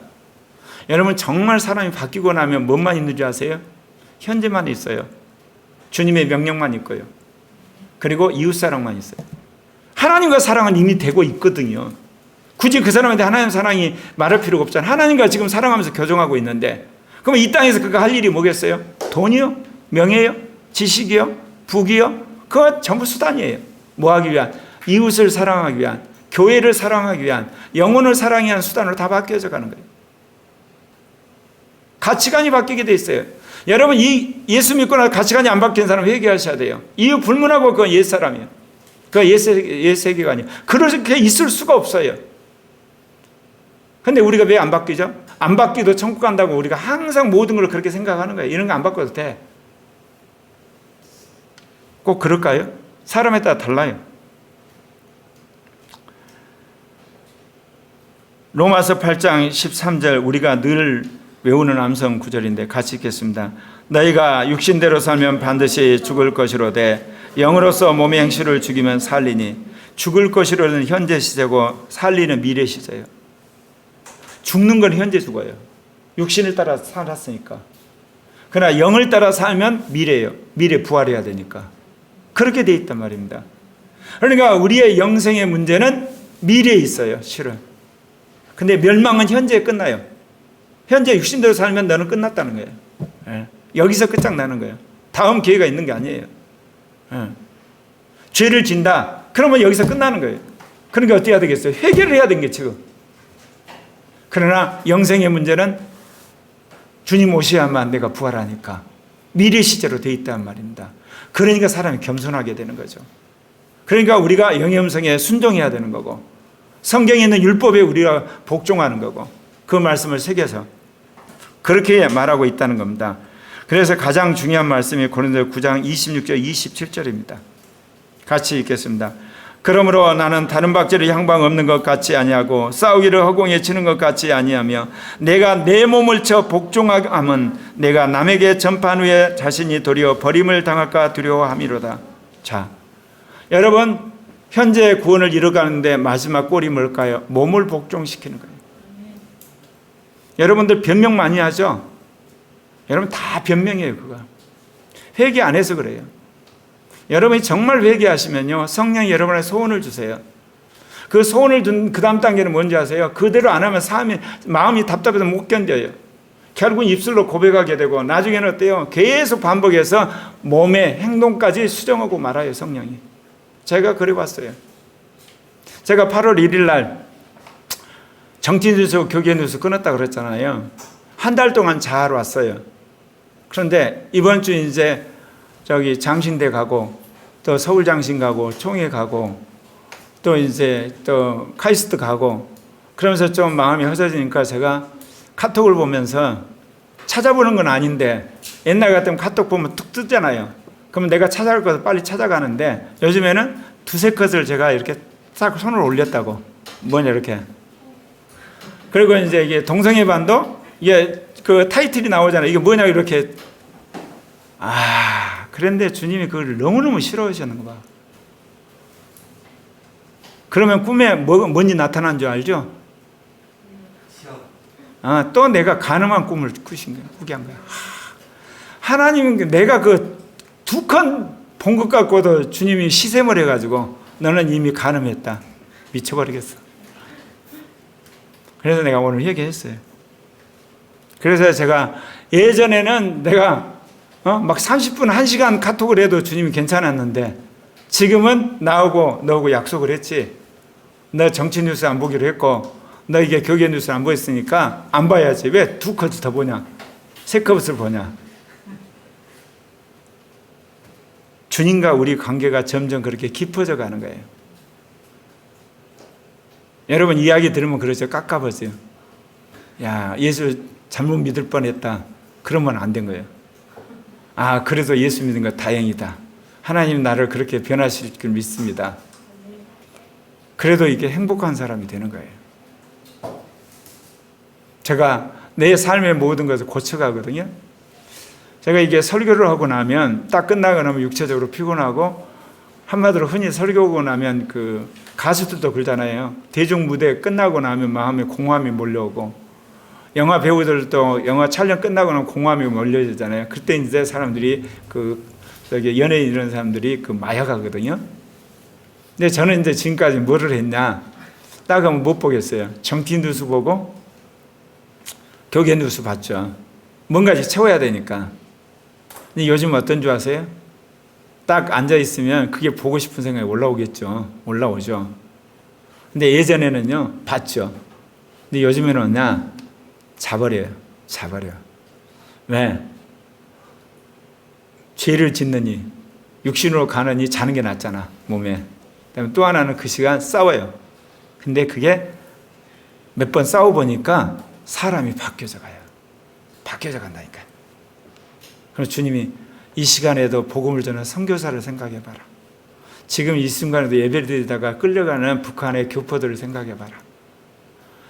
여러분 정말 사람이 바뀌고 나면 뭐만 있는 줄 아세요? 현재만 있어요. 주님의 명령만 있고요. 그리고 이웃사랑만 있어요. 하나님과 사랑은 이미 되고 있거든요. 굳이 그 사람한테 하나님 사랑이 말할 필요가 없잖아요. 하나님과 지금 사랑하면서 교정하고 있는데 그럼 이 땅에서 그가 할 일이 뭐겠어요? 돈이요? 명예요? 지식이요? 부귀요? 그거 전부 수단이에요. 뭐 하기 위한? 이웃을 사랑하기 위한, 교회를 사랑하기 위한, 영혼을 사랑하기 위한 수단으로 다 바뀌어져 가는 거예요. 가치관이 바뀌게 돼 있어요. 여러분 이 예수 믿고 나서 가치관이 안 바뀐 사람 회개하셔야 돼요. 이유 불문하고 그건 옛사람이에요. 그건 옛세계관이에요. 그렇게 있을 수가 없어요. 근데 우리가 왜 안 바뀌죠? 안 바뀌도 천국 간다고 우리가 항상 모든 걸 그렇게 생각하는 거예요. 이런 거 안 바꿔도 돼. 꼭 그럴까요? 사람에 따라 달라요. 로마서 8장 13절 우리가 늘 외우는 암송 구절인데 같이 읽겠습니다. 너희가 육신대로 살면 반드시 죽을 것이로되 영으로서 몸의 행실을 죽이면 살리니 죽을 것이로는 현재 시제고 살리는 미래 시제예요. 죽는 건 현재 죽어요. 육신을 따라 살았으니까. 그러나 영을 따라 살면 미래예요. 미래 부활해야 되니까. 그렇게 돼 있단 말입니다. 그러니까 우리의 영생의 문제는 미래에 있어요. 실은. 근데 멸망은 현재에 끝나요. 현재 육신대로 살면 너는 끝났다는 거예요. 예. 여기서 끝장나는 거예요. 다음 기회가 있는 게 아니에요. 예. 죄를 진다. 그러면 여기서 끝나는 거예요. 그러니까 어떻게 해야 되겠어요? 회개를 해야 되는 게 지금. 그러나 영생의 문제는 주님 오셔야만 내가 부활하니까 미래 시제로 돼 있단 말입니다. 그러니까 사람이 겸손하게 되는 거죠. 그러니까 우리가 영의 음성에 순종해야 되는 거고 성경에 있는 율법에 우리가 복종하는 거고 그 말씀을 새겨서 그렇게 말하고 있다는 겁니다. 그래서 가장 중요한 말씀이 고린도서 9장 26절 27절입니다. 같이 읽겠습니다. 그러므로 나는 다른 박제를 향방 없는 것 같이 아니하고 싸우기를 허공에 치는 것 같이 아니하며 내가 내 몸을 쳐 복종하면 내가 남에게 전판 후에 자신이 도리어 버림을 당할까 두려워함이로다. 자, 여러분 현재 구원을 이뤄가는데 마지막 꼴이 뭘까요? 몸을 복종시키는 거예요. 여러분들 변명 많이 하죠? 여러분 다 변명이에요. 그거 회개 안 해서 그래요. 여러분이 정말 회개하시면요 성령이 여러분의 소원을 주세요. 그 소원을 준 그 다음 단계는 뭔지 아세요? 그대로 안 하면 마음이 답답해서 못 견뎌요. 결국은 입술로 고백하게 되고 나중에는 어때요? 계속 반복해서 몸의 행동까지 수정하고 말아요. 성령이. 제가 그래봤어요. 제가 8월 1일 날 정치뉴스 교계 뉴스 끊었다 그랬잖아요. 한 달 동안 잘 왔어요. 그런데 이번 주 이제 저기 장신대 가고 또 서울 장신 가고 총회 가고 또 이제 또 카이스트 가고 그러면서 좀 마음이 허전해지니까 제가 카톡을 보면서 찾아보는 건 아닌데 옛날 같으면 카톡 보면 툭 뜨잖아요. 그러면 내가 찾아갈 것을 빨리 찾아가는데 요즘에는 두세 컷을 제가 이렇게 딱 손을 올렸다고. 뭐냐 이렇게. 그리고 이제 이게 동성애 반도 이게 그 타이틀이 나오잖아요. 이게 뭐냐 이렇게 그런데 주님이 그걸 너무너무 싫어하시는 거 봐. 그러면 꿈에 뭔지 나타난 줄 알죠? 또 내가 가늠한 꿈을 꾸게 한 거야. 하나님은 내가 그 2칸 본 것 갖고도 주님이 시샘을 해가지고 너는 이미 가늠했다. 미쳐버리겠어. 그래서 내가 오늘 얘기했어요. 그래서 제가 예전에는 내가 막 30분, 1시간 카톡을 해도 주님이 괜찮았는데 지금은 나하고 너하고 약속을 했지. 너 정치 뉴스 안 보기로 했고 너 이게 교계 뉴스 안 보였으니까 안 봐야지. 왜 2컷을 더 보냐? 3컷을 보냐? 주님과 우리 관계가 점점 그렇게 깊어져 가는 거예요. 여러분 이야기 들으면 그러죠. 깝깝하죠. 야, 예수 잘못 믿을 뻔했다. 그러면 안 된 거예요. 그래도 예수 믿은 거 다행이다. 하나님 나를 그렇게 변화시킬 줄 믿습니다. 그래도 이게 행복한 사람이 되는 거예요. 제가 내 삶의 모든 것을 고쳐가거든요. 제가 이게 설교를 하고 나면 딱 끝나고 나면 육체적으로 피곤하고, 한마디로 흔히 설교하고 나면 그 가수들도 그러잖아요. 대중 무대 끝나고 나면 마음에 공허함이 몰려오고, 영화 배우들도 영화 촬영 끝나고 나면 공허함이 몰려오잖아요. 그때 이제 사람들이 연예인 이런 사람들이 마약하거든요. 근데 저는 이제 지금까지 뭐를 했냐? 딱 하면 못 보겠어요. 정치 뉴스 보고 교계 뉴스 봤죠. 뭔가지 채워야 되니까. 근데 요즘 어떤 줄 아세요? 딱 앉아있으면 그게 보고 싶은 생각이 올라오겠죠. 올라오죠. 근데 예전에는요, 봤죠. 근데 요즘에는 뭐냐? 자버려요. 왜? 죄를 짓느니, 육신으로 가느니 자는 게 낫잖아, 몸에. 그다음에 또 하나는 그 시간 싸워요. 근데 그게 몇 번 싸워보니까 사람이 바뀌어져 가요. 바뀌어져 간다니까요. 그래서 주님이 이 시간에도 복음을 전하는 선교사를 생각해봐라. 지금 이 순간에도 예배를 드리다가 끌려가는 북한의 교포들을 생각해봐라.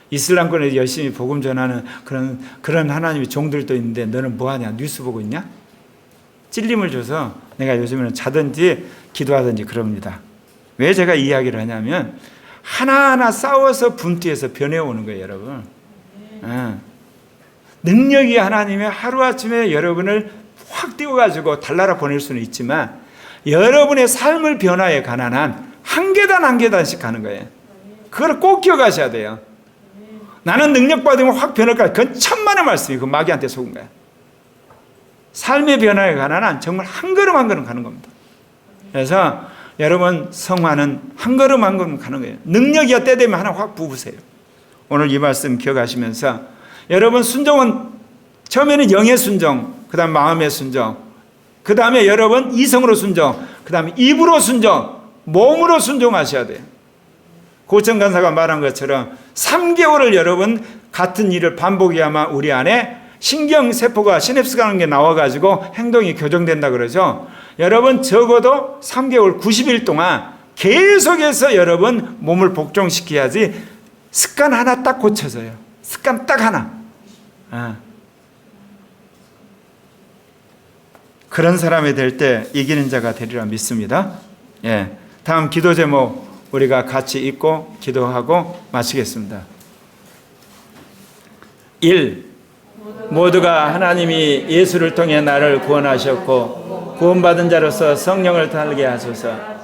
이슬람권에 열심히 복음 전하는 그런 하나님의 종들도 있는데 너는 뭐하냐? 뉴스 보고 있냐? 찔림을 줘서 내가 요즘에는 자든지 기도하든지 그럽니다. 왜 제가 이 이야기를 하냐면 하나하나 싸워서 분투해서 변해오는 거예요, 여러분. 능력이 하나님의 하루아침에 여러분을 확 띄워가지고 달나라 보낼 수는 있지만 여러분의 삶을 변화에 관한 한 계단 한 계단씩 가는 거예요. 그걸 꼭 기억하셔야 돼요. 나는 능력 받으면 확 변할까? 그건 천만의 말씀이고 그 마귀한테 속은 거야. 삶의 변화에 관한 한 정말 한 걸음 한 걸음 가는 겁니다. 그래서 여러분 성화는 한 걸음 한 걸음 가는 거예요. 능력이야 때 되면 하나 확 부으세요. 오늘 이 말씀 기억하시면서 여러분 순종은 처음에는 영의 순종, 그 다음 마음의 순종, 그 다음에 여러분 이성으로 순종, 그 다음에 입으로 순종, 몸으로 순종하셔야 돼요. 고청 간사가 말한 것처럼 3개월을 여러분 같은 일을 반복해야만 우리 안에 신경세포가 시냅스가 하는 게 나와가지고 행동이 교정된다 그러죠. 여러분 적어도 3개월 90일 동안 계속해서 여러분 몸을 복종시켜야지 습관 하나 딱 고쳐져요. 습관 딱 하나. 그런 사람이 될 때 이기는 자가 되리라 믿습니다. 다음 기도 제목 우리가 같이 읽고 기도하고 마치겠습니다. 1. 모두가 하나님이 예수를 통해 나를 구원하셨고 구원받은 자로서 성령을 달게 하소서.